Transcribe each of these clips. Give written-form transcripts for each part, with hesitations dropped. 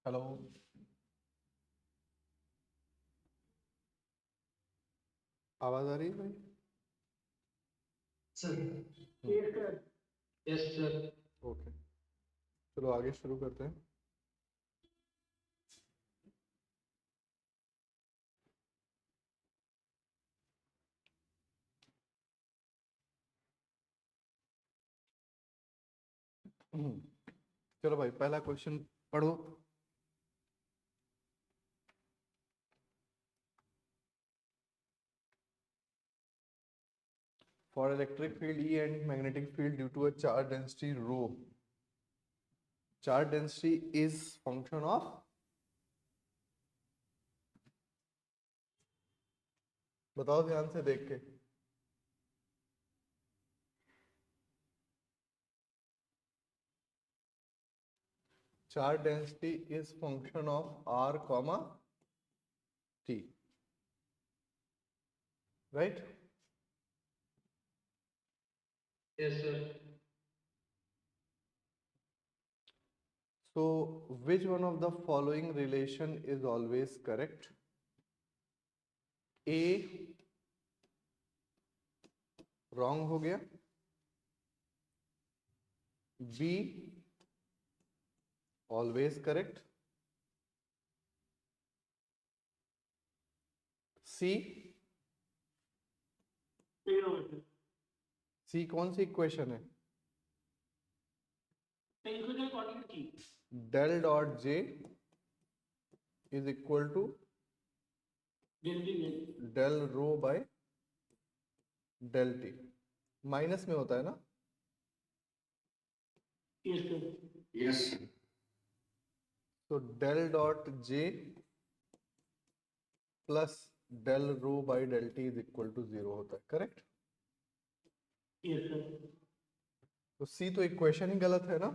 Hello, आवाज आ रही है भाई? Sir yes sir. ओके, चलो आगे शुरू करते हैं। चलो भाई, पहला क्वेश्चन पढ़ो। For electric field E and magnetic field due to a charge density rho, charge density is function of, बताओ ध्यान से देख के। Charge density is function of r comma t, right? Yes sir. So which one of the following relation is always correct? A wrong हो गया, B always correct, C C कौन सी equation है? Del dot J is equal to del rho by del t. Minus में होता है ना? Yes तो del dot J plus del rho by del t is equal to 0 होता है, करेक्ट? Yes sir. तो सी तो इक्वेशन ही गलत है ना?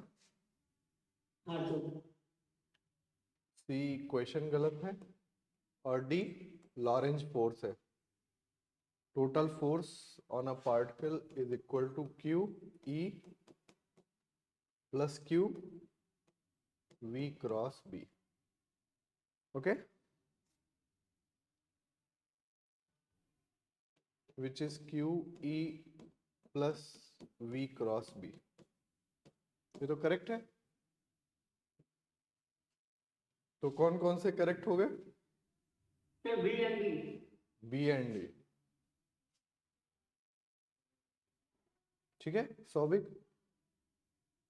हाँ सर। सी इक्वेशन गलत है, और डी लॉरेंज फोर्स है। Total force on a particle is equal to q E plus q v cross B. Okay, which is q E plus v cross B. ये तो करेक्ट है। तो कौन कौन से करेक्ट हो गए? B and D. B and D, ठीक है। सौभिक,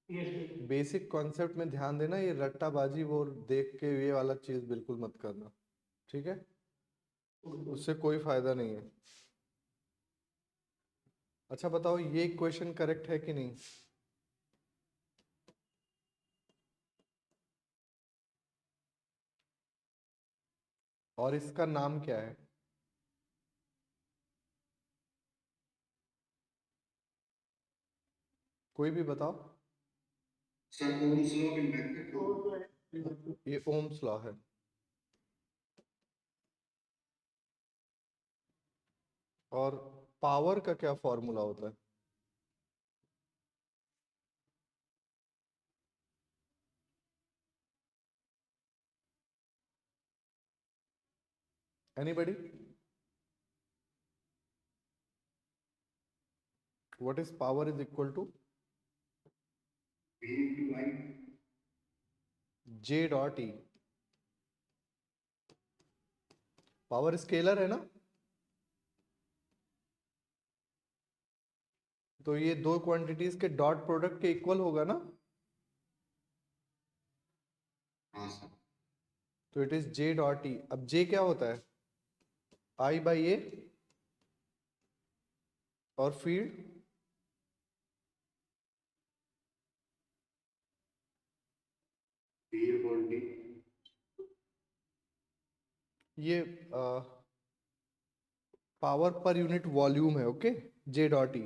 यस बेसिक कॉन्सेप्ट में ध्यान देना, ये रट्टाबाजी वो देख के ये वाला चीज बिल्कुल मत करना, ठीक है? उससे कोई फायदा नहीं है। अच्छा बताओ, ये क्वेश्चन करेक्ट है कि नहीं? और इसका नाम क्या है? कोई भी बताओ। Sir. Ohm's law of inductor. ये ओम्स लॉ है। और पावर का क्या फॉर्मूला होता है? Anybody? What is power is equal to J dot E. Power scalar है ना? तो ये दो क्वांटिटीज के डॉट प्रोडक्ट के इक्वल होगा ना? हाँ सर। तो इट इज जे डॉट ई। अब जे क्या होता है? आई बाई ए, और फील्ड ये पावर पर यूनिट वॉल्यूम है। Okay, J dot E,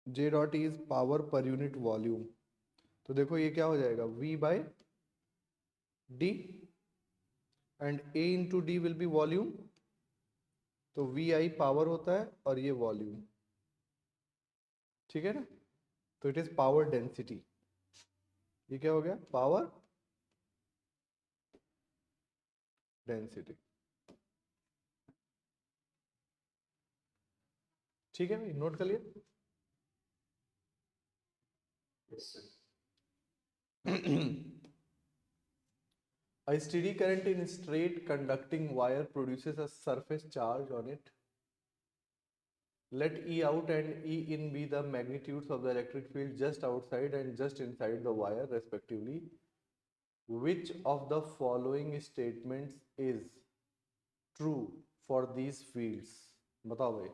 J dot E is power पर यूनिट वॉल्यूम। तो देखो ये क्या हो जाएगा, V बाय D and A into D will be volume, तो VI पावर होता है और ये वॉल्यूम, ठीक है ना, तो इट इज पावर डेंसिटी। ये क्या हो गया, पावर डेंसिटी, ठीक है भाई, नोट कर लिया। Yes, sir. A steady current in straight conducting wire produces a surface charge on it. Let E out and E in be the magnitudes of the electric field just outside and just inside the wire respectively. Which of the following statements is true for these fields? बताओ भाई।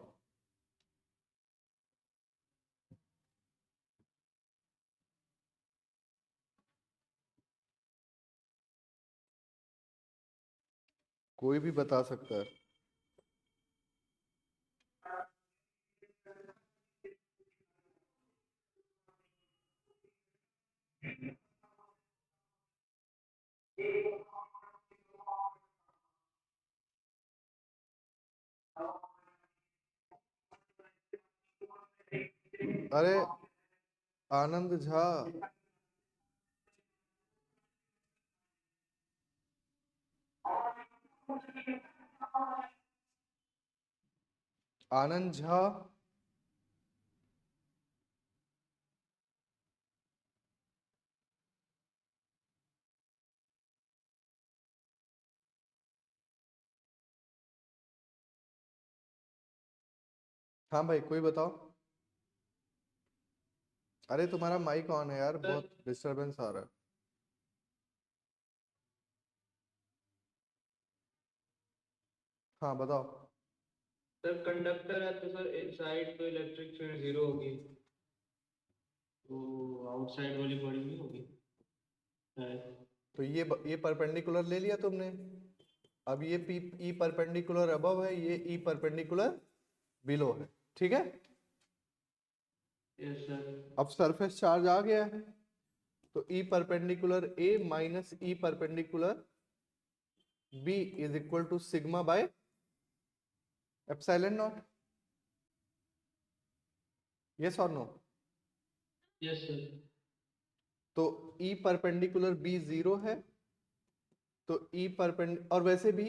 कोई भी बता सकता है। अरे आनंद झा, आनंद झा, हाँ भाई कोई बताओ। अरे तुम्हारा माइक ऑन है यार, बहुत डिस्टरबेंस आ रहा है। हाँ बताओ। सर कंडक्टर है तो सर इनसाइड तो इलेक्ट्रिक फील्ड जीरो होगी, तो आउटसाइड वाली बड़ी नहीं होगी शायद। तो ये परपेंडिकुलर ले लिया तुमने, अब ये पी ई परपेंडिकुलर अबव है, ये ई परपेंडिकुलर बिलो है, ठीक है। Yes sir. अब सरफेस चार्ज आ गया है, तो E perpendicular A minus E perpendicular B is equal to sigma by epsilon nought, yes और नो। Yes sir. तो ई परपेंडिकुलर बी जीरो है, तो ई परपेंड और वैसे भी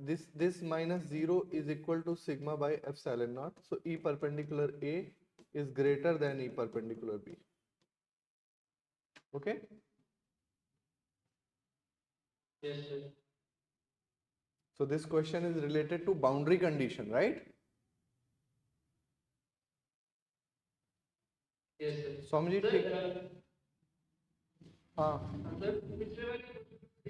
this minus 0 is equal to sigma by epsilon naught, so E perpendicular A is greater than E perpendicular B, okay। Yes sir. So this question is related to boundary condition, right? Yes sir. Swami ji sir ठीक, हाँ sir पिछले वाले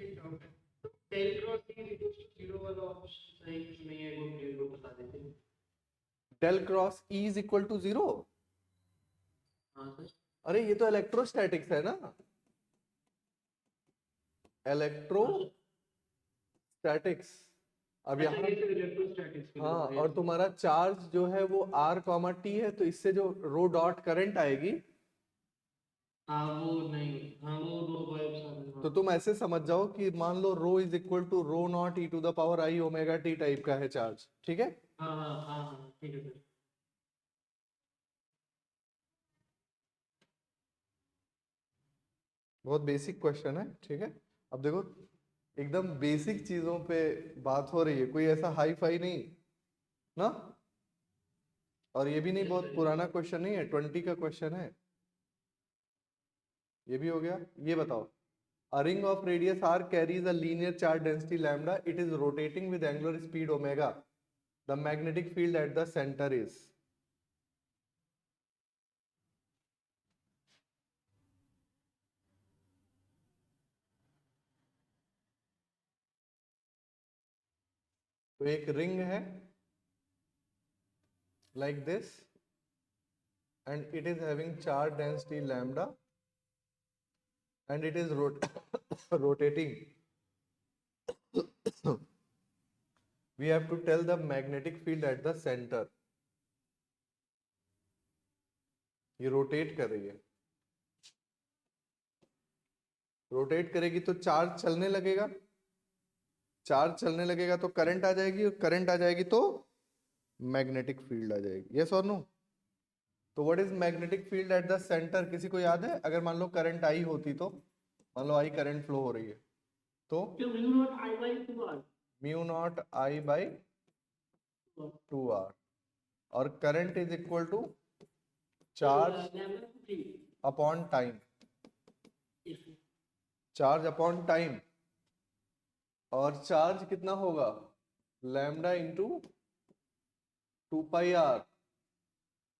एक doubt है, तो del cross E equals to zero वाला option सही कि नहीं है, वो प्लीज वो बता देते। Del cross E is equal to 0, हाँ सर। अरे ये तो इलेक्ट्रोस्टैटिक्स है ना, इलेक्ट्रोस्टैटिक्स। अब अच्छा यहाँ ये तो इलेक्ट्रोस्टैटिक्स के लिए हाँ, होगा, और yes। तुम्हारा चार्ज जो है वो R कॉमा T है, तो इससे जो रो डॉट करंट आएगी, हाँ वो नहीं, हाँ वो रो बाय एप्सिलॉन। तो तुम ऐसे समझ जाओ कि मान लो rho is equal to rho naught e to the power I omega t type का है चार्ज, ठीक है। हाँ हाँ हाँ हाँ ठीक है सर। बहुत बेसिक क्वेश्चन है, ठीक है। अब देखो एकदम बेसिक चीजों पे बात हो रही है, कोई ऐसा हाई फाई नहीं ना, और ये भी नहीं बहुत पुराना क्वेश्चन नहीं है, 20 का क्वेश्चन है। ये भी हो गया। ये बताओ, a ring of radius r carries a linear charge density lambda, it is rotating with angular speed omega, the magnetic field at the center is, तो एक रिंग है like this and it is having charge density lambda and it is rotating. We have to tell the magnetic field at the center. ये rotate कर रही है, rotate करेगी तो charge चलने लगेगा, चार्ज चलने लगेगा तो करंट आ जाएगी, और करंट आ जाएगी तो मैग्नेटिक फील्ड आ जाएगी। यस और नो? तो what is magnetic field at the centre, किसी को याद है? अगर मान लो करंट आई होती तो, मान लो आई करंट फ्लो हो रही है तो mu naught I by 2r, और current is equal to charge upon time, charge upon time, और चार्ज कितना होगा? Lambda into 2πr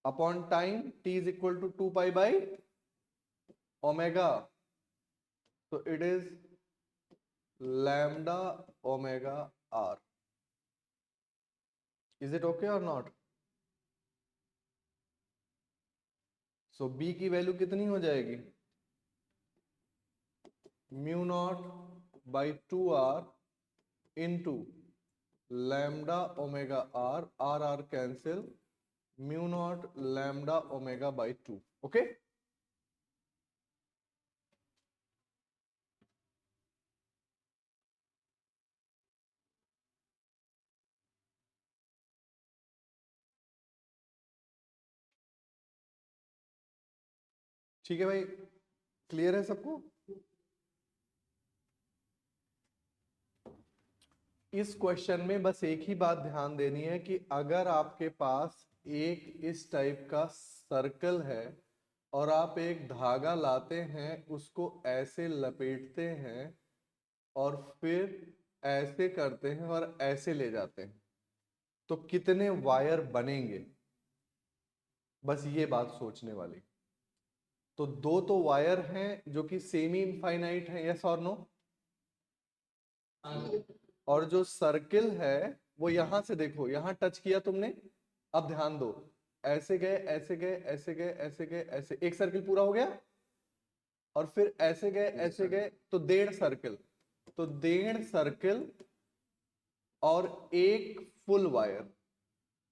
upon time, t is equal to 2π by omega, तो it is lambda omega r। Is it okay और not? So b की value कितनी हो जाएगी? Mu naught by 2r into lambda omega r, r cancel, mu naught lambda omega by 2। Okay, ठीक है भाई, clear है सबको? इस क्वेश्चन में बस एक ही बात ध्यान देनी है कि अगर आपके पास एक इस टाइप का सर्कल है और आप एक धागा लाते हैं, उसको ऐसे लपेटते हैं और फिर ऐसे करते हैं और ऐसे ले जाते हैं, तो कितने वायर बनेंगे? बस ये बात सोचने वाली। तो दो तो वायर हैं जो कि सेमी इनफाइनाइट है, यस और नो? और जो सर्किल है वो यहां से देखो, यहां टच किया तुमने, अब ध्यान दो, ऐसे गए ऐसे गए ऐसे गए ऐसे गए ऐसे, एक सर्किल पूरा हो गया, और फिर ऐसे गए ऐसे गए, तो 1.5 सर्किल, तो 1.5 सर्किल और एक फुल वायर,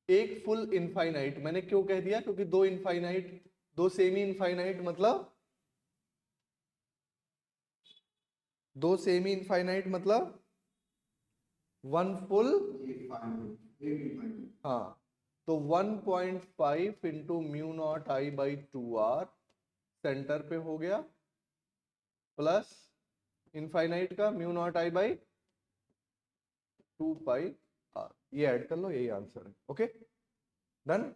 एक फुल इनफाइनाइट। मैंने क्यों कह दिया? क्योंकि दो इनफाइनाइट, दो सेमी इनफाइनाइट मतलब, दो सेमी इनफाइनाइट मतलब वन फुल, हाँ, तो 1.5 into mu naught I by 2r centre पे हो गया, प्लस इनफाइनाइट का mu naught I by 2πr, ये ऐड कर लो, यही आंसर है। Okay, done.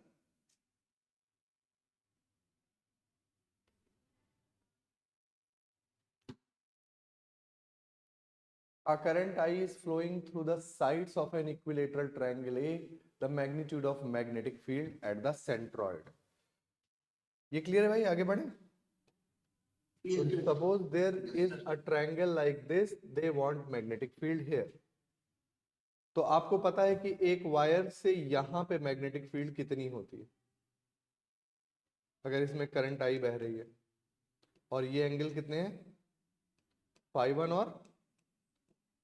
A current I is flowing through the sides of an equilateral triangle A, the magnitude of magnetic field at the centroid। ये clear है भाई? आगे बढ़े। Suppose there is a triangle like this, they want magnetic field here। तो आपको पता है कि एक वायर से यहां पे मैग्नेटिक फील्ड कितनी होती है, अगर इसमें करंट आई बह रही है, और ये एंगल कितने हैं? φ1 और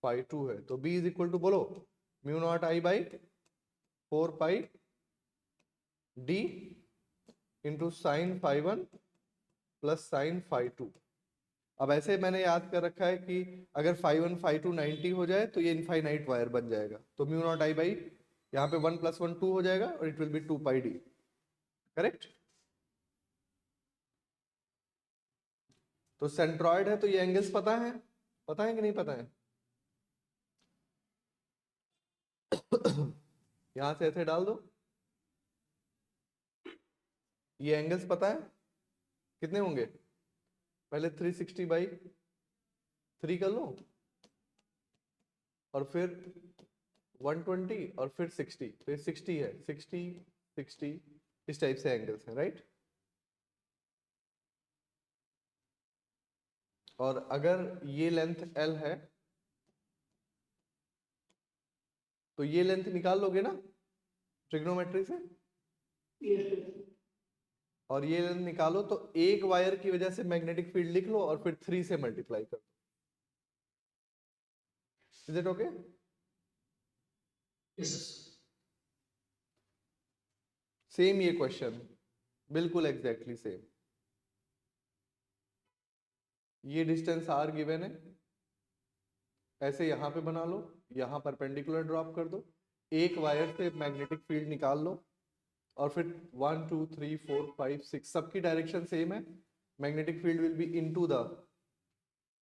φ2 है, तो B इज इक्वल टू, बोलो, mu not I by 4π d into sine φ1 plus sine φ2। अब ऐसे मैंने याद कर रखा है कि अगर φ1 φ2 90 हो जाए तो ये इनफाइनाइट वायर बन जाएगा, तो म्यू नॉट आई बाई, यहाँ पे 1 + 1 2 हो जाएगा, और it will be 2π d। Correct? तो सेंट्रॉइड है तो ये एंगल्स पता है, पता है कि नहीं पता है? यहां से ऐसे डाल दो, ये एंगल्स पता है कितने होंगे? पहले 360 बाई 3 कर लो, और फिर 120 और फिर 60, तो ये 60 है, 60 60, इस टाइप से एंगल्स हैं, राइट? और अगर ये लेंथ L है तो ये लेंथ निकाल लोगे ना ट्रिग्नोमेट्री से, और ये लेंथ निकालो तो एक वायर की वजह से मैग्नेटिक फील्ड लिख लो, और फिर 3 से मल्टीप्लाई कर दो। Is it okay? सेम ये क्वेश्चन, बिल्कुल एग्जैक्टली सेम। ये डिस्टेंस आर गिवन है, ऐसे यहाँ पे बना लो, यहाँ परपेंडिकुलर ड्रॉप कर दो, एक वायर से मैग्नेटिक फील्ड निकाल लो, और फिर 1 2 3 4 5 6 सबकी डायरेक्शन सेम है, magnetic field will be into the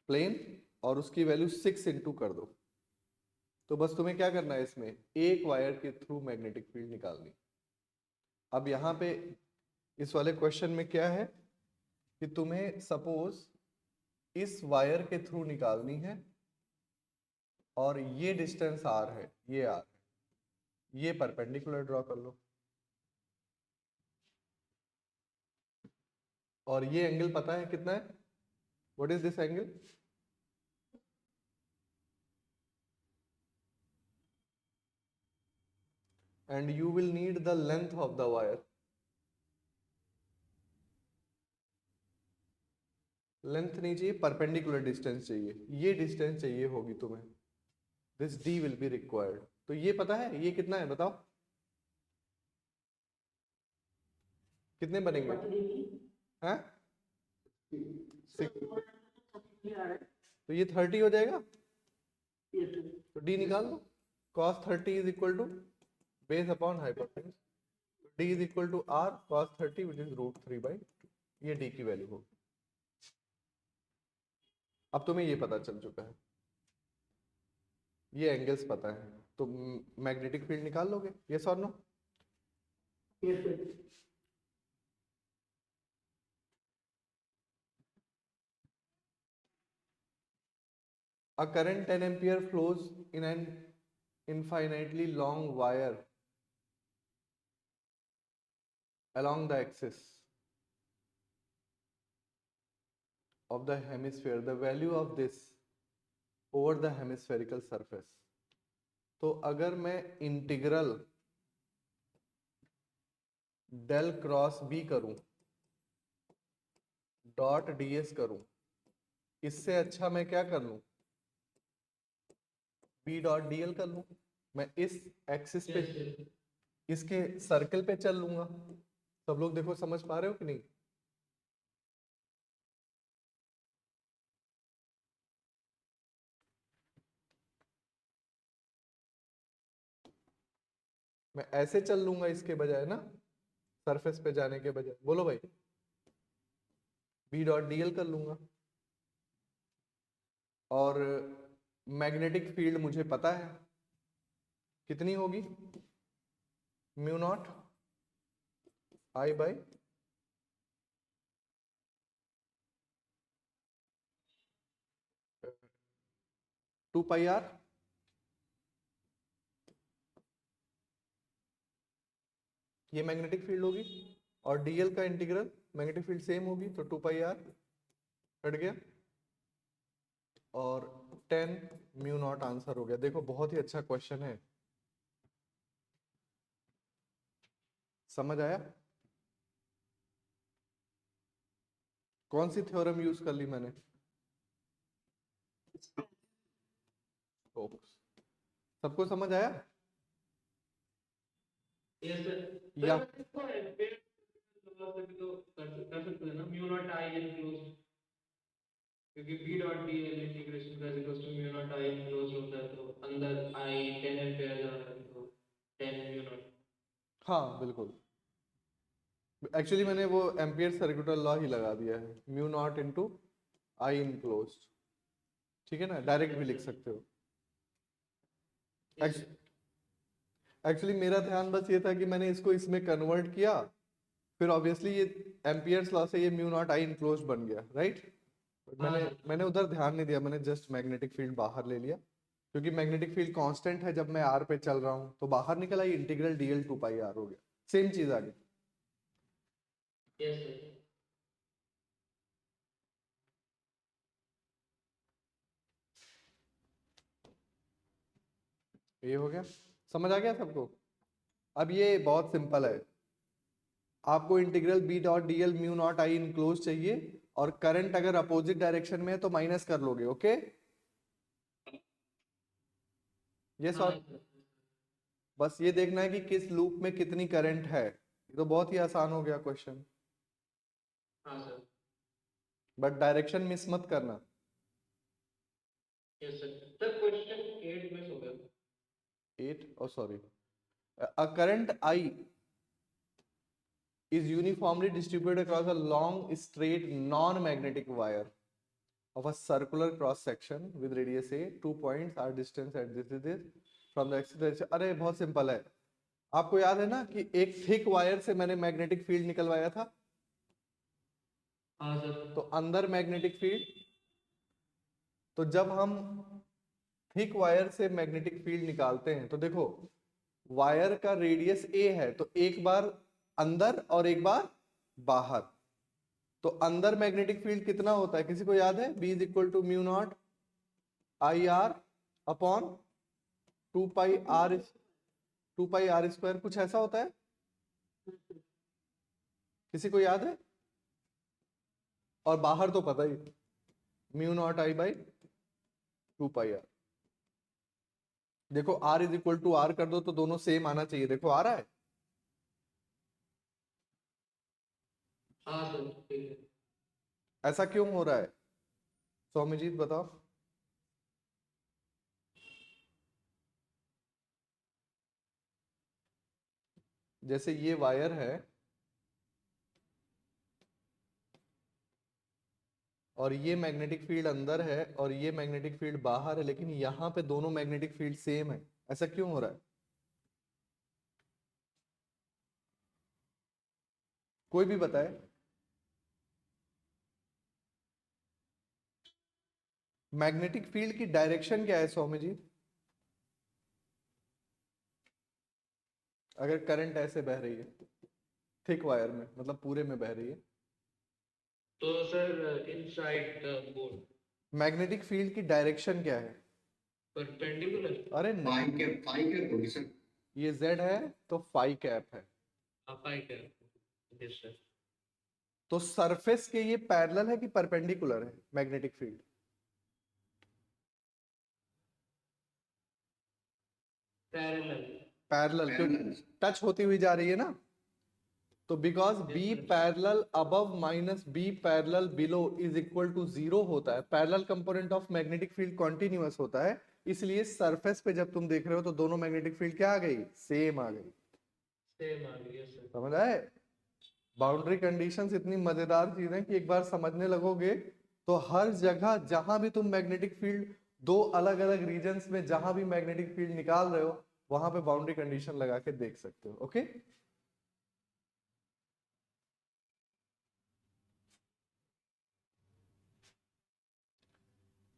plane, और उसकी वैल्यू 6 इंटू कर दो। तो बस तुम्हें क्या करना है, इसमें एक वायर के थ्रू मैग्नेटिक फील्ड निकालनी। अब यहाँ पे इस वाले क्वेश्चन में क्या है कि तुम्हें सपोज इस वायर के थ्रू निकालनी है, और ये डिस्टेंस आर है, ये आर है, ये परपेंडिकुलर ड्रॉ कर लो, और ये एंगल पता है कितना है, what is this angle? And you will need the length of the wire. Length नहीं चाहिए, परपेंडिकुलर डिस्टेंस चाहिए, ये डिस्टेंस चाहिए होगी तुम्हें, this d will be required. तो ये पता है ये कितना है बताओ, कितने बनेंगे हैं? तो ये 30 हो जाएगा, तो d निकाल लो, cos 30 is equal to base upon hypotenuse, d is equal to r cos 30 which is √3/2, ये d की वैल्यू होगी। अब तुम्हें ये पता चल चुका है, ये एंगल्स पता है, तो मैग्नेटिक फील्ड निकाल लोगे, यस और no? A current 10 ampere flows in an infinitely long wire along the axis of the hemisphere. The value of this over the hemispherical surface. तो अगर मैं इंटीग्रल डेल क्रॉस बी करूं, dot ds करूं, इससे अच्छा मैं क्या कर लूं, b डॉट dl कर लूं। मैं इस एक्सिस पे, इसके सर्कल पे चल लूंगा। सब लोग देखो समझ पा रहे हो कि नहीं? मैं ऐसे चल लूंगा इसके बजाय ना, सरफेस पे जाने के बजाय, बोलो भाई, b डॉट dl कर लूंगा, और मैग्नेटिक फील्ड मुझे पता है कितनी होगी, mu naught I by 2πr। ये मैग्नेटिक फील्ड होगी, और dl का इंटीग्रल मैग्नेटिक फील्ड सेम होगी, तो 2πr हट गया, और 10 म्यू नॉट आंसर हो गया। देखो बहुत ही अच्छा क्वेश्चन है, समझ आया? कौन सी थ्योरम यूज कर ली मैंने? Stokes। सबको समझ आया? Yes sir. या इसको एम्पीयर लॉ से भी तो कर सकते हैं ना, म्यू नॉट आई इनक्लोज, क्योंकि b डॉट dl इंटीग्रेशन का equal to mu not I enclose होता है, तो अंदर आई 10 एम्पीयर जा रहा है, तो 10 म्यू नॉट। हाँ बिल्कुल, एक्चुअली मैंने वो एम्पियर सर्कुलर लॉ ही लगा दिया है, mu not into I enclose, ठीक है ना, डायरेक्ट भी लिख सकते हो। एक्चुअली मेरा ध्यान बस ये था कि मैंने इसको इसमें कन्वर्ट किया, फिर ऑब्वियसली ये एम्पियर्स लॉ से ये म्यू नॉट आई इनक्लोज बन गया, राइट? मैंने उधर ध्यान नहीं दिया, मैंने जस्ट मैग्नेटिक फील्ड बाहर ले लिया, क्योंकि मैग्नेटिक फील्ड कांस्टेंट है, जब मैं आर पे चल रहा हूँ तो बाहर निकला, ये इंटीग्रल dl 2πr हो गया, सेम चीज आ गई। Yes sir. ये हो गया, समझ आ गया सबको? अब ये बहुत सिंपल है, आपको integral b dot dl mu naught I enclose चाहिए, और करंट अगर अपोजिट डायरेक्शन में है तो माइनस कर लोगे, ओके? ये सॉल्व, बस ये देखना है कि किस लूप में कितनी करंट है, ये तो बहुत ही आसान हो गया क्वेश्चन। हाँ सर। बट डायरेक्शन मिस मत करना। Yes sir. Sir question 8 miss हो गया। 8, oh sorry, a current I is uniformly distributed across a long straight non-magnetic wire of a circular cross section with radius a, 2 points are distance at this from the axis। अरे बहुत simple है, आपको याद है ना कि एक thick wire से मैंने मैग्नेटिक फील्ड निकलवाया था, हाँ सर। तो अंदर मैग्नेटिक फील्ड, तो जब हम थिक वायर से मैग्नेटिक फील्ड निकालते हैं तो देखो वायर का रेडियस ए है, तो एक बार अंदर और एक बार बाहर, तो अंदर मैग्नेटिक फील्ड कितना होता है किसी को याद है? B is equal to mu not I R upon 2 pi R square, कुछ ऐसा होता है, किसी को याद है? और बाहर तो पता ही, mu not I by 2 pi R. देखो R is equal to R कर दो तो दोनों सेम आना चाहिए, देखो आ रहा है। हाँ सर ठीक है। ऐसा क्यों हो रहा है सौम्यजीत बताओ? जैसे ये वायर है और ये मैग्नेटिक फील्ड अंदर है और ये मैग्नेटिक फील्ड बाहर है, लेकिन यहाँ पे दोनों मैग्नेटिक फील्ड सेम है, ऐसा क्यों हो रहा है? कोई भी बताए। मैग्नेटिक फील्ड की डायरेक्शन क्या है सौम्य जी? अगर करंट ऐसे बह रही है थिक वायर में, मतलब पूरे में बह रही है, तो sir inside the board magnetic field की डायरेक्शन क्या है? परपेंडिकुलर। अरे नहीं, फाई कैप होगी सर। ये Z है तो फाई कैप है, फाई कैप। Yes sir. तो सरफेस के ये पैरेलल है कि परपेंडिकुलर है मैग्नेटिक फील्ड? पैरेलल। पैरेलल, क्योंकि टच होती हुई जा रही है ना, तो because B parallel above minus B parallel below is equal to 0 होता है, parallel component of magnetic field continuous होता है, इसलिए सरफेस पे जब तुम देख रहे हो तो दोनों मैग्नेटिक फील्ड क्या आ गई? सेम आ गई। सेम आ गई। Yes sir. समझ आए? बाउंड्री कंडीशंस इतनी मजेदार चीज है कि एक बार समझने लगोगे तो हर जगह जहां भी तुम मैग्नेटिक फील्ड, दो अलग अलग रीजन्स में जहां भी मैग्नेटिक फील्ड निकाल रहे हो वहां पे बाउंड्री कंडीशन लगा के देख सकते हो। Okay,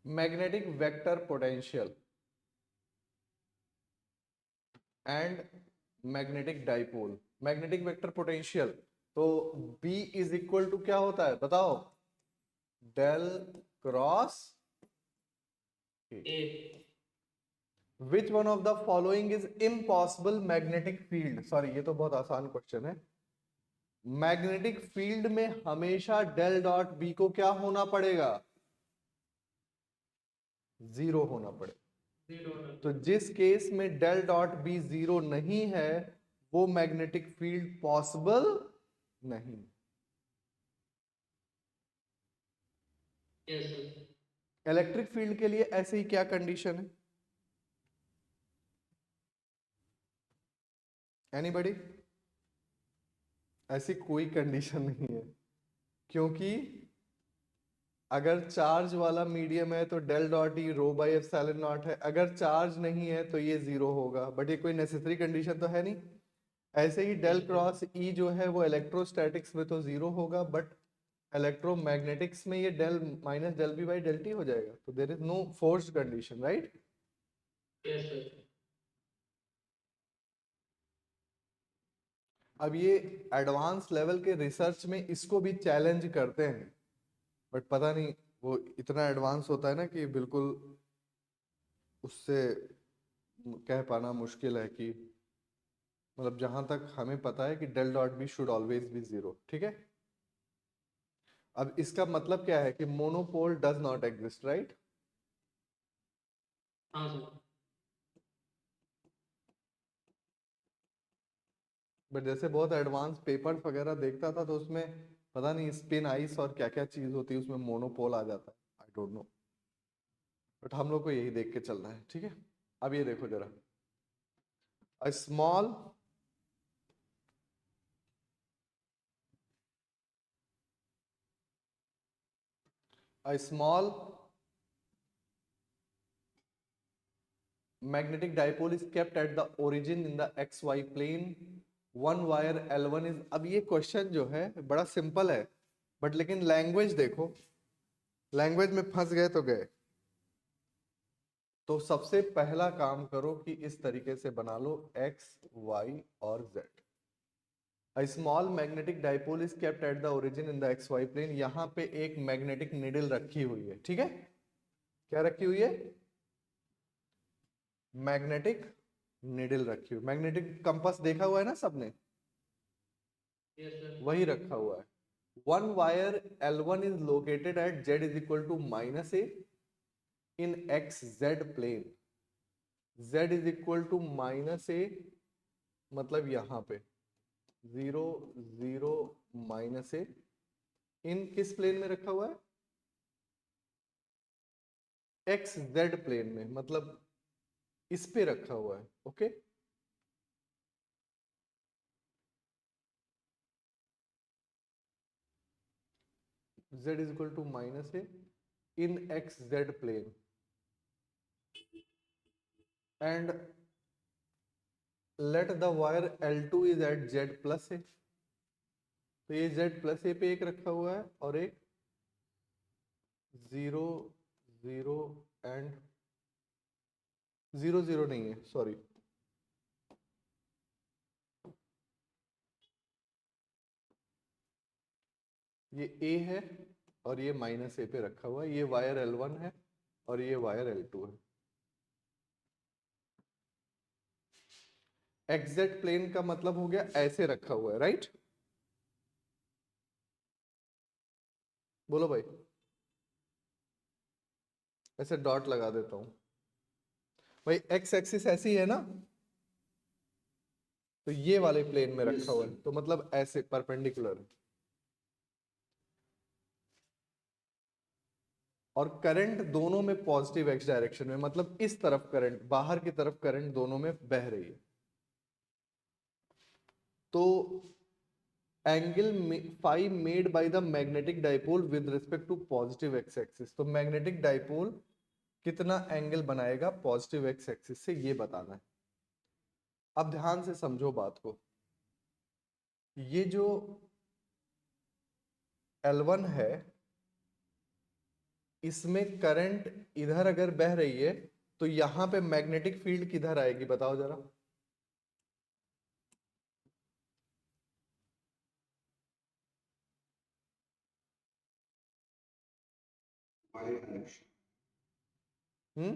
magnetic vector potential and magnetic dipole. Magnetic vector potential, तो B इज इक्वल टू क्या होता है बताओ? Del cross A. Which one of the following is impossible magnetic field? Sorry ये तो बहुत आसान क्वेश्चन है। मैग्नेटिक फील्ड में हमेशा डेल डॉट बी को क्या होना पड़ेगा? 0 होना पड़ेगा। तो जिस केस में डेल डॉट बी 0 नहीं है वो मैग्नेटिक फील्ड पॉसिबल नहीं। Yes sir. इलेक्ट्रिक फील्ड के लिए ऐसे ही क्या कंडीशन है? एनीबॉडी? ऐसी कोई कंडीशन नहीं है, क्योंकि अगर चार्ज वाला मीडियम है तो del dot E rho by epsilon not है, अगर चार्ज नहीं है तो ये 0 होगा, बट ये कोई नेसेसरी कंडीशन तो है नहीं। ऐसे ही डेल क्रॉस ई जो है वो इलेक्ट्रोस्टैटिक्स में तो 0 होगा, बट इलेक्ट्रोमैग्नेटिक्स में ये del minus del B by del T हो जाएगा, तो there is no forced condition, right? Yes sir. अब ये एडवांस लेवल के रिसर्च में इसको भी चैलेंज करते हैं, बट पता नहीं वो इतना एडवांस होता है ना कि बिल्कुल उससे कह पाना मुश्किल है कि, मतलब जहां तक हमें पता है कि del dot B should always be 0, ठीक है? अब इसका मतलब क्या है कि monopole does not exist, right? हाँ सर। बट जैसे बहुत एडवांस पेपर्स वगैरह देखता था तो उसमें पता नहीं स्पिन आइस और क्या क्या चीज होती है उसमें मोनोपोल आ जाता है, आई डोंट नो, बट हम लोग को यही देख के चलना है, ठीक है। अब ये देखो जरा, a small magnetic dipole is kept at the origin in the xy plane, one wire L1 is, अब ये क्वेश्चन जो है बड़ा सिंपल है, बट लेकिन लैंग्वेज देखो, लैंग्वेज में फंस गए तो गए। तो सबसे पहला काम करो कि इस तरीके से बना लो x, y और z। A small magnetic dipole is kept at the origin in the xy plane, यहाँ पे एक मैग्नेटिक निडल रखी हुई है, ठीक है। क्या रखी हुई है? मैग्नेटिक निडल रखी हुई। मैग्नेटिक कंपास देखा हुआ है ना सबने, Yes, sir. वही रखा हुआ है। One wire L1 is located at z is equal to minus A in X Z plane. z is equal to minus A मतलब यहां पे 0 0 माइनस ए, इन किस प्लेन में रखा हुआ है? एक्स जेड प्लेन में, मतलब इस पे रखा हुआ है, okay. z is equal to minus a in xz plane and let the wire L2 is at z plus a, तो ये z plus a पे एक रखा हुआ है और एक 0 0 एंड 0 0 नहीं है, सॉरी, ये a है और ये माइनस ए पे रखा हुआ है। ये वायर L1 है और ये वायर L2 है। एक्जेक्ट प्लेन का मतलब हो गया ऐसे रखा हुआ है, राइट? बोलो भाई, ऐसे डॉट लगा देता हूं भाई। एक्स एक्सिस ऐसी है ना, तो ये वाले प्लेन में रखा हुआ है, तो मतलब ऐसे परपेंडिकुलर है। और करंट दोनों में पॉजिटिव एक्स डायरेक्शन में, मतलब इस तरफ करंट, बाहर की तरफ करंट दोनों में बह रही है। तो angle phi made by the magnetic dipole with respect to positive X axis, तो मैग्नेटिक डाइपोल कितना एंगल बनाएगा पॉजिटिव एक्स एक्सिस से, ये बताना है। अब ध्यान से समझो बात को, ये जो L1 है इसमें करंट इधर अगर बह रही है तो यहां पे मैग्नेटिक फील्ड किधर आएगी बताओ जरा? Y direction. हम्म,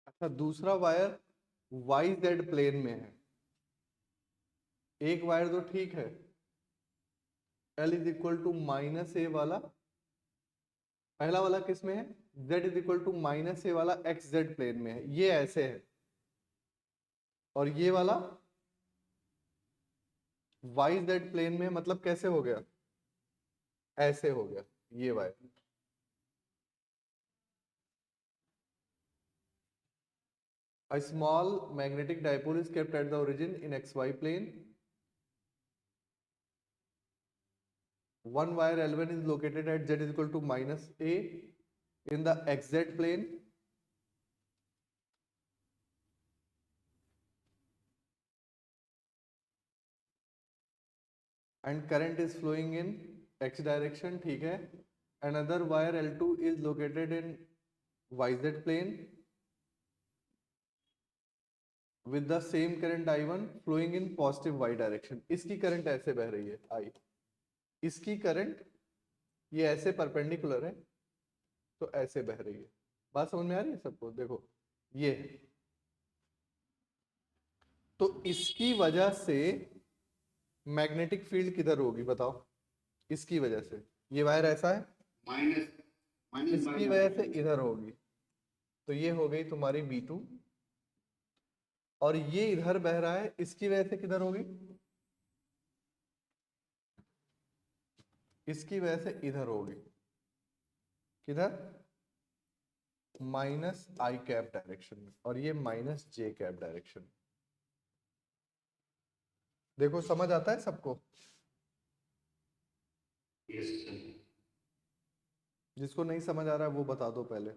अच्छा, दूसरा वायर वाई जेड प्लेन में है। एक वायर तो ठीक है, L is equal to minus A वाला, पहला वाला किस में है? Z is equal to minus A वाला एक्स जेड प्लेन में है, ये ऐसे है। और ये वाला वाई जेड प्लेन में, मतलब कैसे हो गया? ऐसे हो गया ये wire. A small magnetic dipole is kept at the origin in xy plane. One wire L1 is located at z is equal to minus a in the xz plane. And current is flowing in x direction, ठीक है। Another wire L2 is located in yz plane with the same current I1 flowing in positive y direction. इसकी current ऐसे बह रही है I, इसकी current ये ऐसे परपेंडिकुलर है तो ऐसे बह रही है। बात समझ में आ रही है सबको? देखो ये है, तो इसकी वजह से मैग्नेटिक फील्ड किधर होगी बताओ? इसकी वजह से ये वायर ऐसा है, माइनस माइनस इसकी वजह से इधर होगी, तो ये हो गई तुम्हारी B2। और ये इधर बह रहा है, इसकी वजह से किधर होगी? इसकी वजह से इधर होगी, किधर? माइनस आई कैप डायरेक्शन में, और ये माइनस जे कैप डायरेक्शन में। देखो समझ आता है सबको? Yes sir. जिसको नहीं समझ आ रहा है वो बता दो पहले।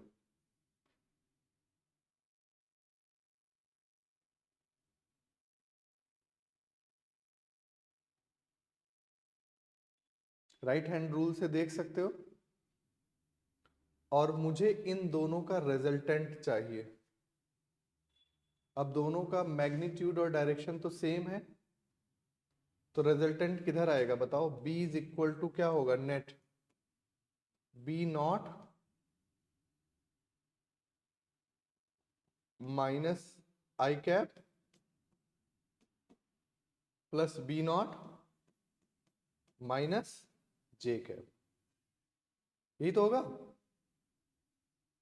राइट हैंड रूल से देख सकते हो। और मुझे इन दोनों का रिजल्टेंट चाहिए। अब दोनों का मैग्नीट्यूड और डायरेक्शन तो सेम है, तो रिजल्टेंट किधर आएगा बताओ? B इज इक्वल टू क्या होगा? Net B not minus I cap plus B not minus J cap. यही तो होगा।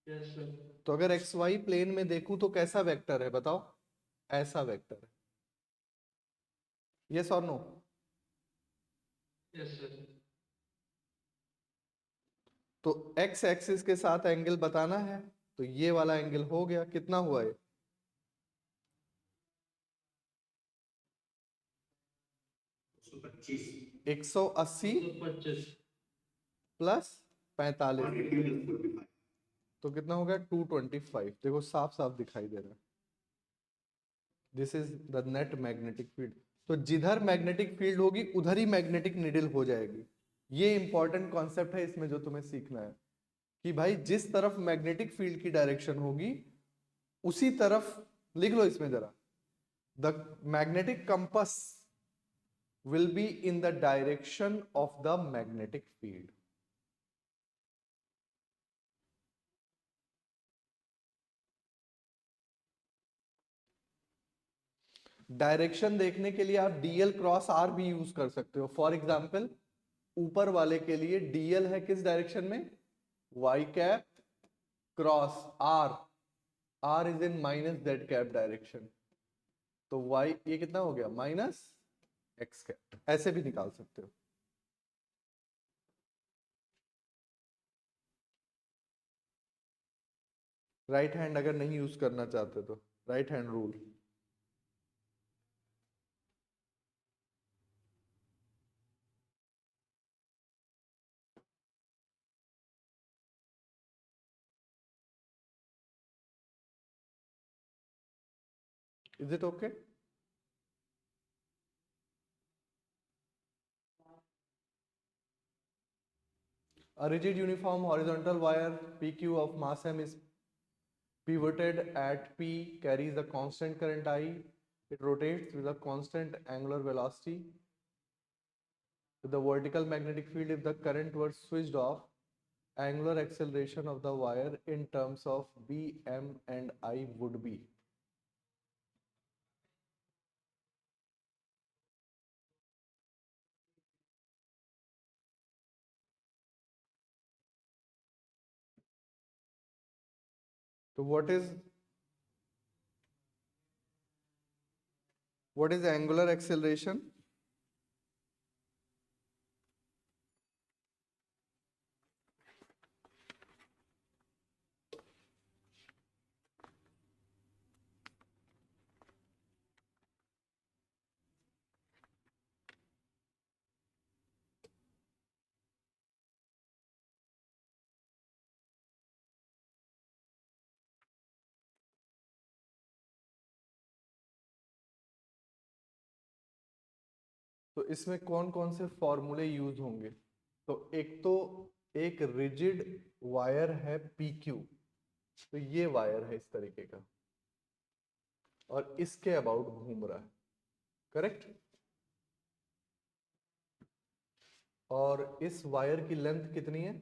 Yes sir. तो अगर एक्स वाई प्लेन में देखूं तो कैसा वेक्टर है बताओ? ऐसा वेक्टर है। यस और नो? Yes sir. तो एक्स एक्सिस के साथ एंगल बताना है, तो ये वाला एंगल हो गया। कितना हुआ ये? 125 180 125 प्लस 45, 145 तो कितना हो गया? 225। देखो साफ साफ दिखाई दे रहा है। This is the net magnetic field. तो जिधर मैग्नेटिक फील्ड होगी उधर ही मैग्नेटिक निडल हो जाएगी। ये इंपॉर्टेंट कॉन्सेप्ट है इसमें जो तुम्हें सीखना है, कि भाई जिस तरफ मैग्नेटिक फील्ड की डायरेक्शन होगी उसी तरफ, लिख लो इसमें जरा, the magnetic compass will be in the direction of the magnetic field. Direction देखने के लिए आप डीएल क्रॉस आर भी यूज कर सकते हो। फॉर एग्जाम्पल ऊपर वाले के लिए डीएल है किस डायरेक्शन में? Y cap cross R, R is in minus Z cap direction, तो वाई ये कितना हो गया? Minus X cap. ऐसे भी निकाल सकते हो। राइट हैंड अगर नहीं यूज करना चाहते तो right hand rule. Is it okay? A rigid uniform horizontal wire PQ of mass m is pivoted at P, carries a constant current I. It rotates with a constant angular velocity. With the vertical magnetic field, if the current were switched off, angular acceleration of the wire in terms of B, M and I would be. So what is angular acceleration? तो इसमें कौन कौन से फॉर्मूले use होंगे? तो एक rigid wire है PQ, तो ये वायर है इस तरीके का और इसके अबाउट घूम रहा है, करेक्ट? और इस वायर की लेंथ कितनी है?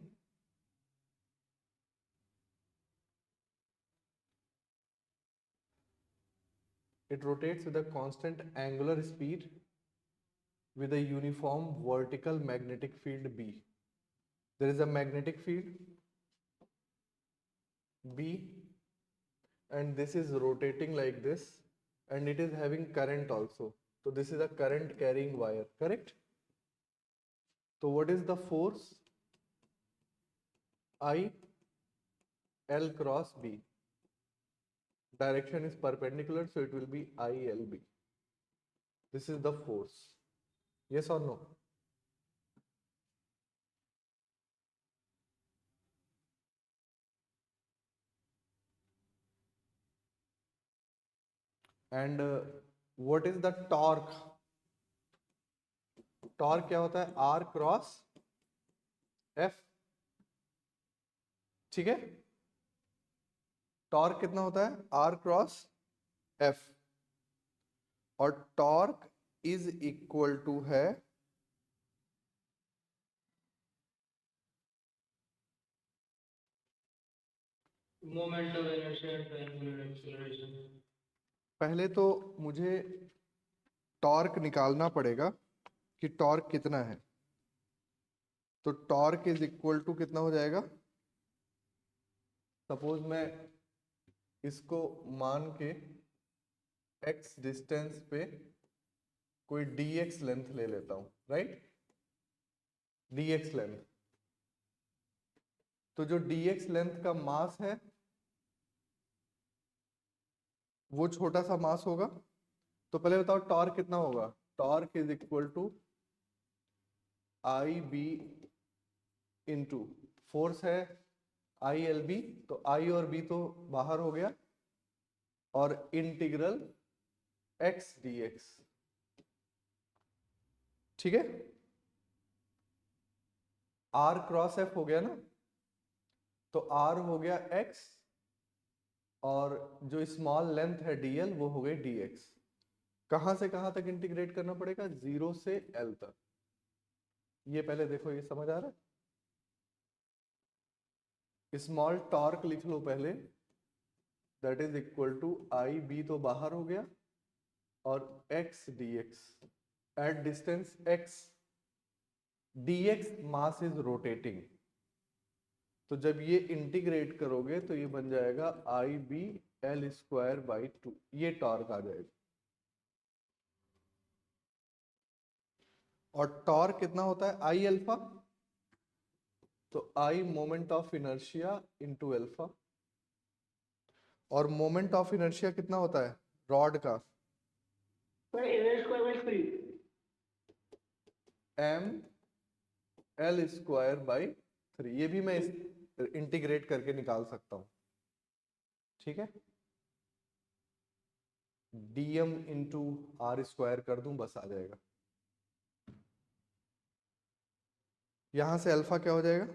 It rotates with a constant angular speed with a uniform vertical magnetic field B. There is a magnetic field B, and this is rotating like this, and it is having current also. So this is a current carrying wire, correct? So what is the force? I L cross B. Direction is perpendicular, so it will be ILB. This is the force. Yes or no? And what is the torque? Torque क्या होता है? R cross F. ठीक है? Torque कितना होता है? R cross F. और torque is equal to है Moment of inertia and angular acceleration. पहले तो मुझे टॉर्क निकालना पड़ेगा कि टॉर्क कितना है. तो टॉर्क इज इक्वल टू कितना हो जाएगा? सपोज मैं इसको मान के x डिस्टेंस पे कोई dx लेंथ ले लेता हूं, राइट? dx length. तो जो dx लेंथ का मास है वो छोटा सा मास होगा. तो पहले बताओ टॉर्क कितना होगा? Torque is equal to I B into force है आई एल बी. तो आई और बी तो बाहर हो गया, और इंटीग्रल एक्स डी एक्स. ठीक है? आर क्रॉस एफ हो गया ना, तो आर हो गया एक्स, और जो स्मॉल लेंथ है डीएल वो हो गई डीएक्स. कहां से कहां तक इंटीग्रेट करना पड़ेगा? 0 से एल तक. ये पहले देखो, ये समझ आ रहा है? स्मॉल टॉर्क लिख लो पहले, that is equal to I B तो बाहर हो गया, और X D X at distance X. dx mass is rotating. तो जब ये इंटीग्रेट करोगे तो ये बन जाएगा I B L square by 2. ये टॉर्क आ जाएगा. और टॉर्क कितना होता है? I alpha. तो I moment of inertia into alpha. और मोमेंट ऑफ इनर्शिया कितना होता है रॉड का? M L square by 3. ये भी मैं इंटीग्रेट करके निकाल सकता हूं. ठीक है? डीएम इंटू आर स्क्वायर कर दूं, बस आ जाएगा. यहां से अल्फा क्या हो जाएगा?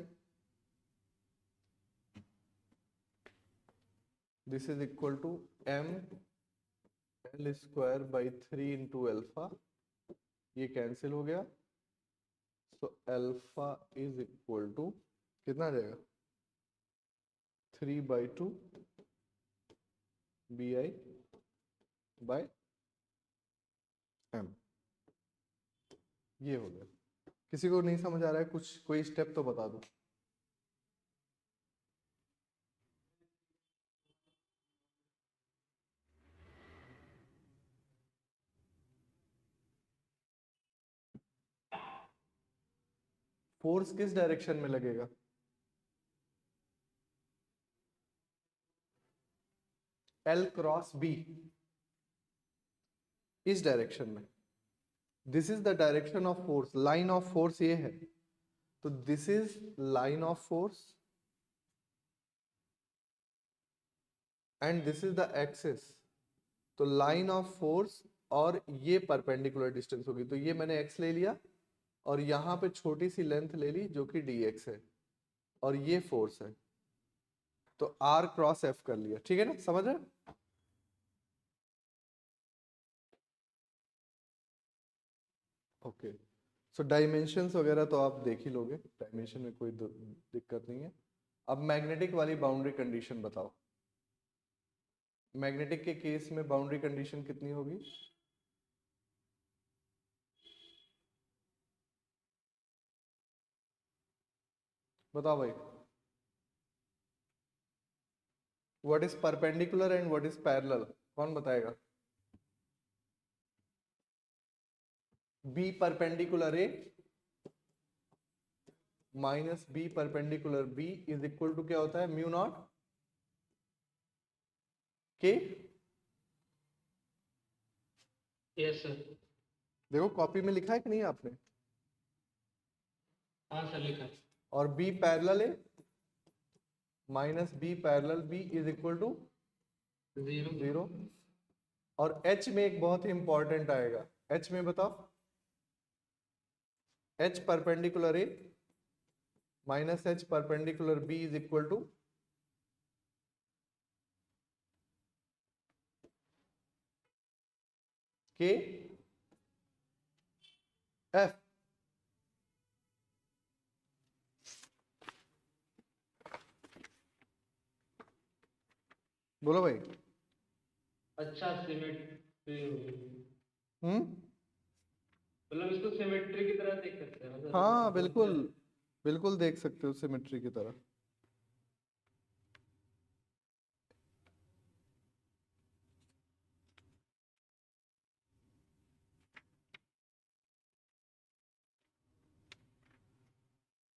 This is equal to M L square by 3 into alpha. ये कैंसिल हो गया. So alpha is equal to कितना आ जाएगा? 3/2 बी आई बाय एम. ये हो गया. किसी को नहीं समझ आ रहा है कुछ? कोई स्टेप तो बता दो. फोर्स किस डायरेक्शन में लगेगा? एल क्रॉस बी, इस डायरेक्शन में. This is the direction of force. Line of force ये है. तो this is line of force and this is the axis. तो लाइन ऑफ फोर्स और ये परपेंडिकुलर डिस्टेंस होगी. तो ये मैंने x ले लिया, और यहां पे छोटी सी लेंथ ले ली जो कि dx है, और ये फोर्स है. तो r क्रॉस f कर लिया. ठीक है ना? समझ रहे? ओके. सो डायमेंशंस वगैरह तो आप देख ही लोगे, डायमेंशन में कोई दिक्कत नहीं है. अब मैग्नेटिक वाली बाउंड्री कंडीशन बताओ. मैग्नेटिक के केस में बाउंड्री कंडीशन कितनी होगी? बताओ भाई, what is perpendicular and what is parallel? कौन बताएगा? B perpendicular A minus B perpendicular B is equal to क्या होता है? Mu not K. Yes sir. देखो कॉपी में लिखा है कि नहीं आपने? हाँ सर लिखा है। और B parallel A minus B parallel B is equal to 0 0। और एच में एक बहुत ही इंपॉर्टेंट आएगा, एच में बताओ। H perpendicular A minus H perpendicular B is equal to K F. बोलो भाई। अच्छा सिमेट्री होगी, हम्म, मतलब इसको सिमेट्री की तरह देख सकते हैं मतलब हाँ बिल्कुल, बिल्कुल देख सकते हो सिमेट्री की तरह।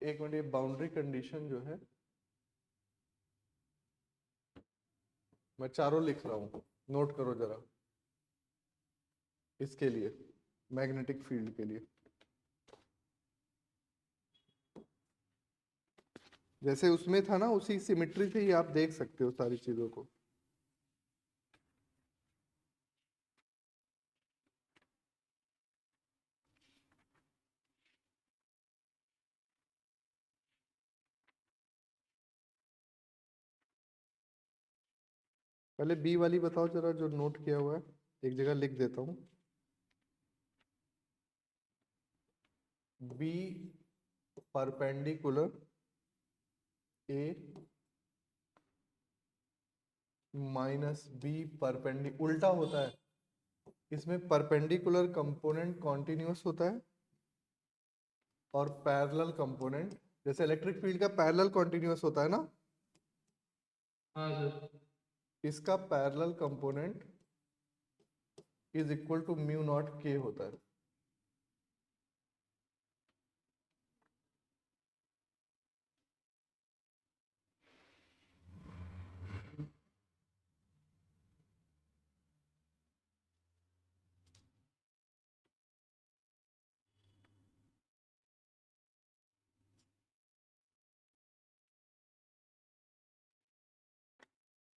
एक मिनट, ये बाउंड्री कंडीशन जो है मैं चारों लिख रहा हूं, नोट करो जरा। इसके लिए मैग्नेटिक फील्ड के लिए जैसे उसमें था ना, उसी सिमेट्री से ही आप देख सकते हो सारी चीजों को। पहले बी वाली बताओ जरा, जो नोट किया हुआ है, एक जगह लिख देता हूं। B perpendicular A minus B perpendicular, उल्टा होता है इसमें। परपेंडिकुलर कंपोनेंट कॉन्टिन्यूअस होता है और पैरेलल कंपोनेंट, जैसे इलेक्ट्रिक फील्ड का पैरेलल कॉन्टिन्यूअस होता है ना, हाँ सर। इसका parallel component is equal to mu not K होता है।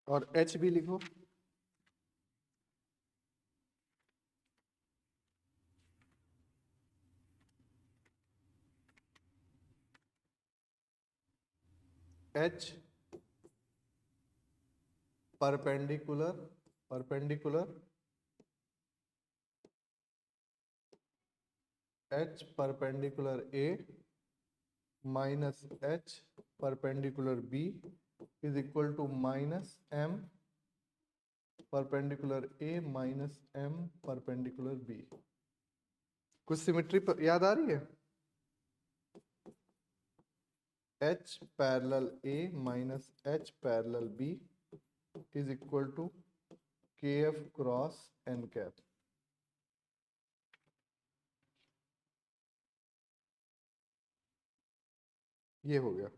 और एच भी लिखो। H perpendicular perpendicular H perpendicular A minus H perpendicular B is equal to minus M perpendicular A minus M perpendicular B. कुछ symmetry याद आ रही है? H parallel A minus H parallel B is equal to K F cross N cap. ये हो गया।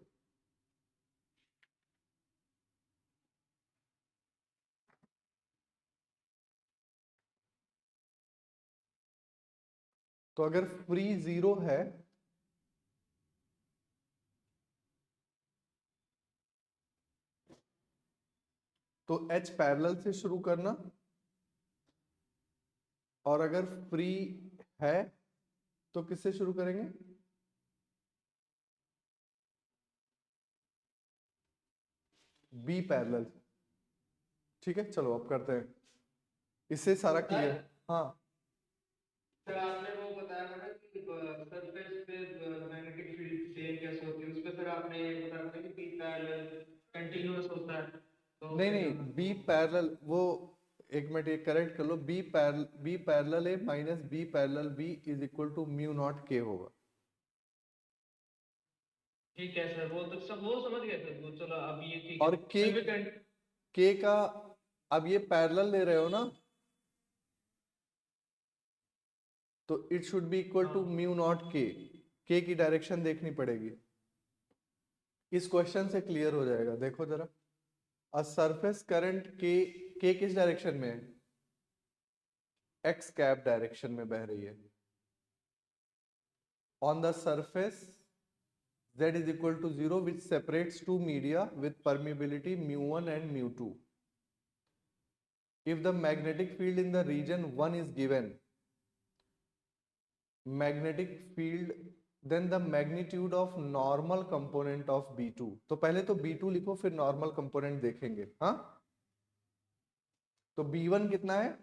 तो अगर फ्री जीरो है तो एच पैरेलल से शुरू करना, और अगर फ्री है तो किससे शुरू करेंगे? B parallel. ठीक है, चलो अब करते हैं, इससे सारा क्लियर। हाँ सर आपने वो बताया था ना कि सरफेस पे मैग्नेटिक फील्ड सेम कैसे होती है, उस पे सर आपने बताया था कि पी पैरेलल कंटीन्यूअस होता है। तो नहीं नहीं, बी पैरेलल वो, एक मिनट ये करेक्ट कर लो, B parallel A minus B parallel B is equal to mu not के होगा। ठीक है सर, वो तो सब वो समझ गए सर, वो चलो अब ये ठीक है। और के फिर भी के का, अब ये पैरेलल ले रहे हो ना, तो it should be equal to हाँ। म्यू नॉट के की डायरेक्शन देखनी पड़ेगी। इस क्वेश्चन से क्लियर हो जाएगा, देखो जरा। अ सरफेस करंट के किस डायरेक्शन में है? एक्स कैप डायरेक्शन में बह रही है। On the surface z is equal to 0 which separates two media with permeability mu1 and mu2. If the magnetic field in the region 1 is given, magnetic field, then the magnitude of normal component of B2. तो पहले तो B2 लिखो फिर normal component देखेंगे। हाँ, तो B1 कितना है?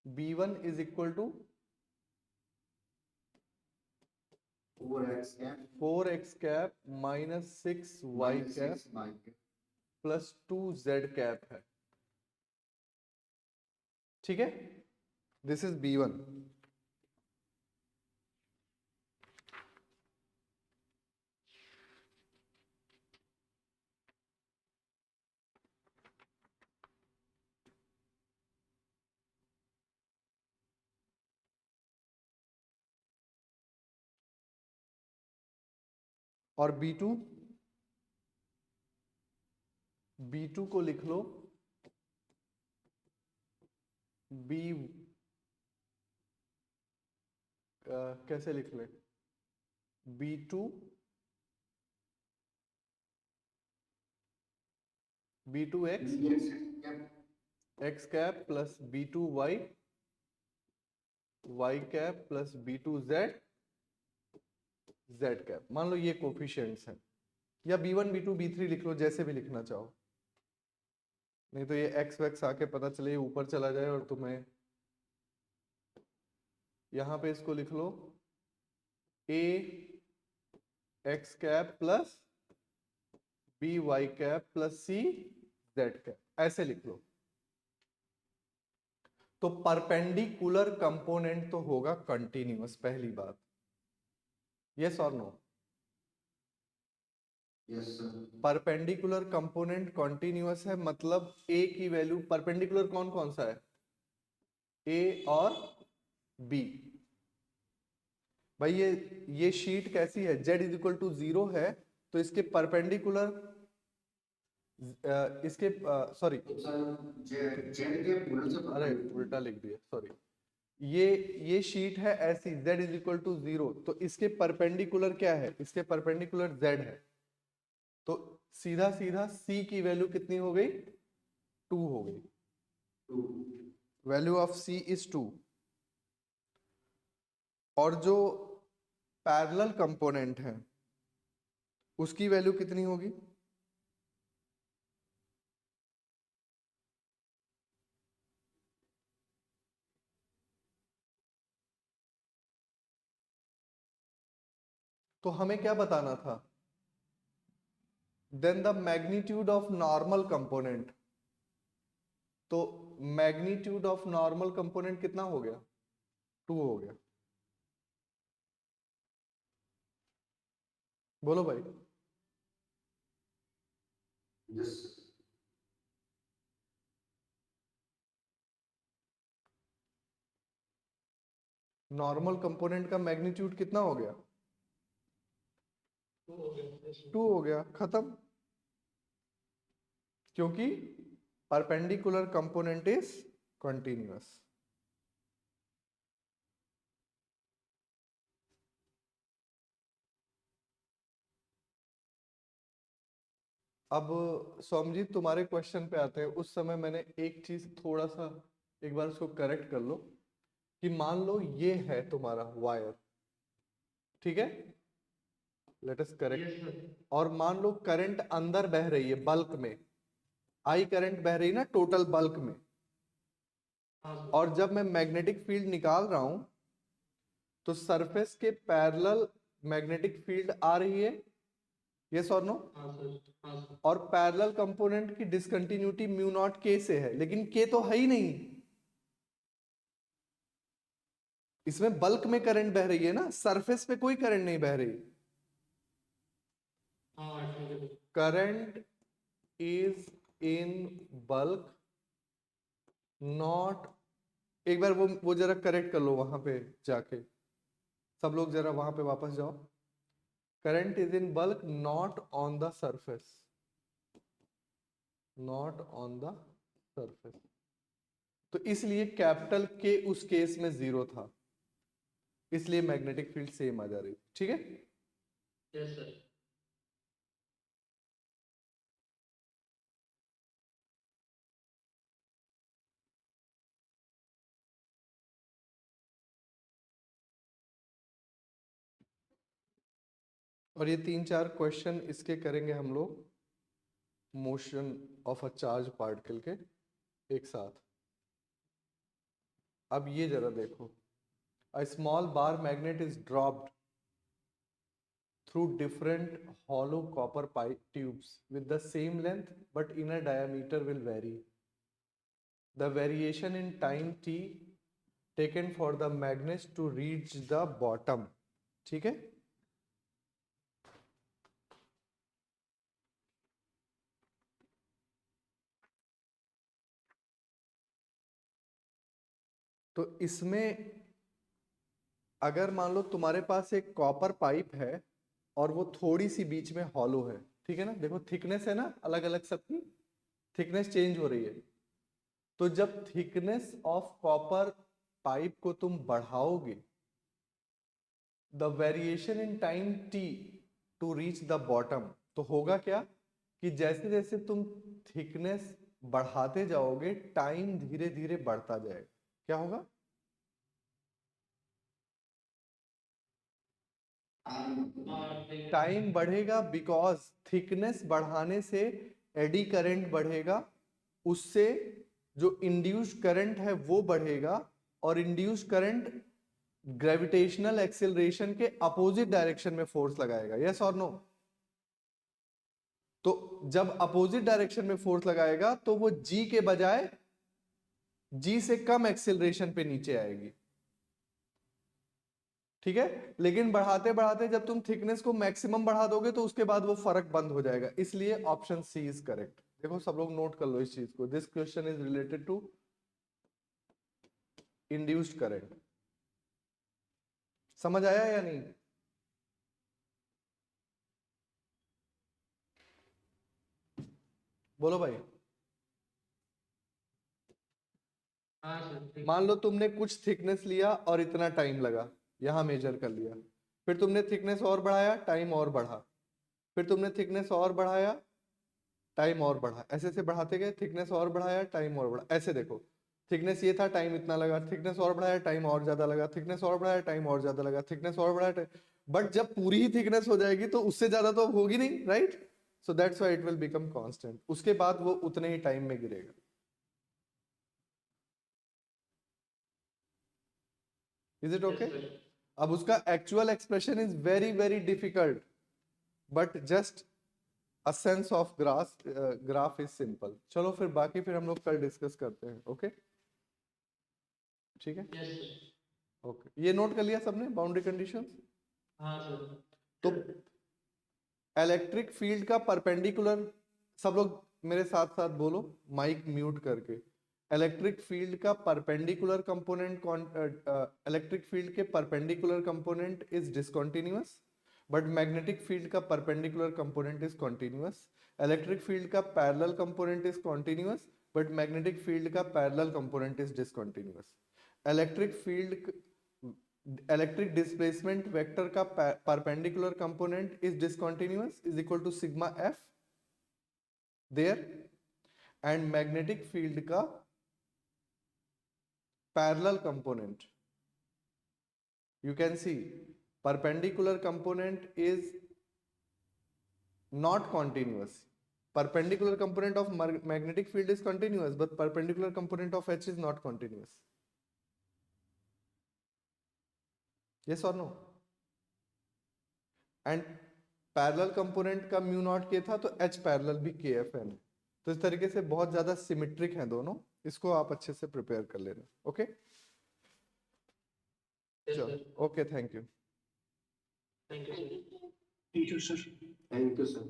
B1 is equal to 4x cap 4x cap minus 6y minus cap 6y cap. Plus 2z cap है। ठीक है, दिस इज B1। और B2 को लिख लो बी, कैसे लिख ले? B2 x Yes, cap x cap plus B2y y cap plus B2z z cap. मान लो ये कोफिशिएंट्स हैं, या B1 B2 B3 लिख लो, जैसे भी लिखना चाहो। नहीं तो ये x वैक्स आके पता चले ऊपर चला जाए और तुम्हें यहां पे इसको लिख लो a x cap plus b y cap plus c z cap, ऐसे लिख लो। तो परपेंडिकुलर कंपोनेंट तो होगा कंटिन्यूअस, पहली बात। यस और no? yes sir. Perpendicular component continuous है, मतलब a की वैल्यू, परपेंडिकुलर कौन कौन सा है? a और b। भाई ये शीट कैसी है? z इज इक्वल टू 0 है, तो इसके परपेंडिकुलर, इसके सॉरी, तो सर जेड के बोल से अरे उल्टा लिख दिया, सॉरी। ये शीट है ऐसी, z इज इक्वल टू 0, तो इसके परपेंडिकुलर क्या है? इसके परपेंडिकुलर z है, तो सीधा सीधा c की वैल्यू कितनी हो गई? 2 हो गई। Value of c is 2। और जो पैरेलल कंपोनेंट है उसकी वैल्यू कितनी होगी? तो हमें क्या बताना था? Then the magnitude of normal component. तो मैग्नीट्यूड ऑफ नॉर्मल कंपोनेंट कितना हो गया? 2 हो गया। बोलो भाई। yes नॉर्मल कंपोनेंट का मैग्नीट्यूड कितना हो गया? 2 हो गया। 2 हो गया, खत्म। क्योंकि परपेंडिकुलर कंपोनेंट इज कंटिन्यूअस। अब सोमजीत तुम्हारे क्वेश्चन पे आते हैं। उस समय मैंने एक चीज थोड़ा सा, एक बार उसको करेक्ट कर लो, कि मान लो ये है तुम्हारा वायर, ठीक है, let us correct. Yes sir. और मान लो करंट अंदर बह रही है बल्क में, आई करंट बह रही है ना टोटल बल्क में। हाँ सर। और जब मैं मैग्नेटिक फील्ड निकाल रहा हूं तो सरफेस के पैरेलल मैग्नेटिक फील्ड आ रही है, यस और नो? हाँ सर, हाँ सर। और पैरेलल कंपोनेंट की डिसकंटिन्यूटी म्यू नॉट के से है, लेकिन के तो है ही नहीं, इसमें बल्क में करंट बह रही है ना, सरफेस पे कोई करंट नहीं बह रही। हाँ ठीक है। Current is in bulk not, एक बार वो जरा करेक्ट कर लो वहां पे जाके, सब लोग जरा वहां पे वापस जाओ। Current is in bulk not on the surface, not on the surface. तो इसलिए कैपिटल के उस केस में 0 था, इसलिए मैग्नेटिक फील्ड सेम आ जा रही, ठीक है? Yes sir. और ये 3-4 क्वेश्चन इसके करेंगे हम लोग motion of a charge particle के एक साथ। अब ये जरा देखो, a small bar magnet is dropped through different hollow copper pipe tubes with the same length but inner diameter will vary. The variation in time t taken for the magnets to reach the bottom, ठीक है? तो इसमें अगर मान लो तुम्हारे पास एक copper pipe है और वो थोड़ी सी बीच में हॉलो है, ठीक है ना? देखो थिकनेस है ना, अलग अलग सबकी थिकनेस चेंज हो रही है। तो जब थिकनेस ऑफ कॉपर पाइप को तुम बढ़ाओगे, the variation in time t to reach the bottom, तो होगा क्या कि जैसे जैसे तुम थिकनेस बढ़ाते जाओगे टाइम धीरे धीरे बढ़ता जाएगा। क्या होगा? टाइम बढ़ेगा, बिकॉज थिकनेस बढ़ाने से एडी करंट बढ़ेगा, उससे जो इंड्यूस करंट है वो बढ़ेगा, और इंड्यूस करंट ग्रेविटेशनल एक्सेलरेशन के अपोजिट डायरेक्शन में फोर्स लगाएगा, यस और नो? तो जब अपोजिट डायरेक्शन में फोर्स लगाएगा तो वो जी के बजाय जी से कम एक्सेलरेशन पे नीचे आएगी, ठीक है? लेकिन बढ़ाते बढ़ाते जब तुम थिकनेस को मैक्सिमम बढ़ा दोगे तो उसके बाद वो फर्क बंद हो जाएगा, इसलिए ऑप्शन सी इज करेक्ट। देखो सब लोग नोट कर लो इस चीज को, this question is related to induced current. समझ आया या नहीं? बोलो भाई। हाँ सर ठीक। मान लो तुमने कुछ थिकनेस लिया और इतना टाइम लगा, यहां मेजर कर लिया, फिर तुमने थिकनेस और बढ़ाया, टाइम और बढ़ा, फिर तुमने थिकनेस और बढ़ाया, टाइम और बढ़ा, ऐसे ऐसे बढ़ाते गए, थिकनेस और बढ़ाया, टाइम और बढ़ा। ऐसे देखो, थिकनेस ये था, टाइम इतना लगा, थिकनेस और बढ़ाया, टाइम और ज्यादा लगा, थिकनेस और बढ़ाया, टाइम और ज्यादा लगा, थिकनेस और बढ़ाया, बट जब पूरी ही थिकनेस हो जाएगी तो उससे ज्यादा तो होगी नहीं, right? So that's why it will become constant, उसके बाद वो उतने ही टाइम में गिरेगा। Is it okay? Yes sir. अब उसका actual expression is very very difficult, but just a sense of graph is simple. चलो फिर बाकी फिर हम लोग कल डिस्कस करते हैं, ओके? ठीक है, यस सर। ओके। ये नोट कर लिया सबने बाउंड्री कंडीशंस? हाँ सर। तो इलेक्ट्रिक फील्ड का परपेंडिकुलर, सब लोग मेरे साथ साथ बोलो माइक म्यूट करके, इलेक्ट्रिक फील्ड का परपेंडिकुलर कंपोनेंट, इलेक्ट्रिक फील्ड के perpendicular component is discontinuous, but magnetic field का perpendicular component is continuous. Electric field का parallel component is continuous, but magnetic field का parallel component is discontinuous. Electric field, electric displacement vector का perpendicular component is discontinuous is equal to sigma F there, and magnetic field का parallel component, you can see perpendicular component is not continuous. Perpendicular component of magnetic field is continuous, but perpendicular component of H is not continuous. Yes और no? And parallel component का mu naught के था तो H parallel भी के F N है। तो इस तरीके से बहुत ज्यादा सिमेट्रिक हैं दोनों, इसको आप अच्छे से प्रिपेयर कर लेना। ओके Yes, चलो, sir. Okay, thank you. Thank you, sir. Thank you, sir. Thank you, sir.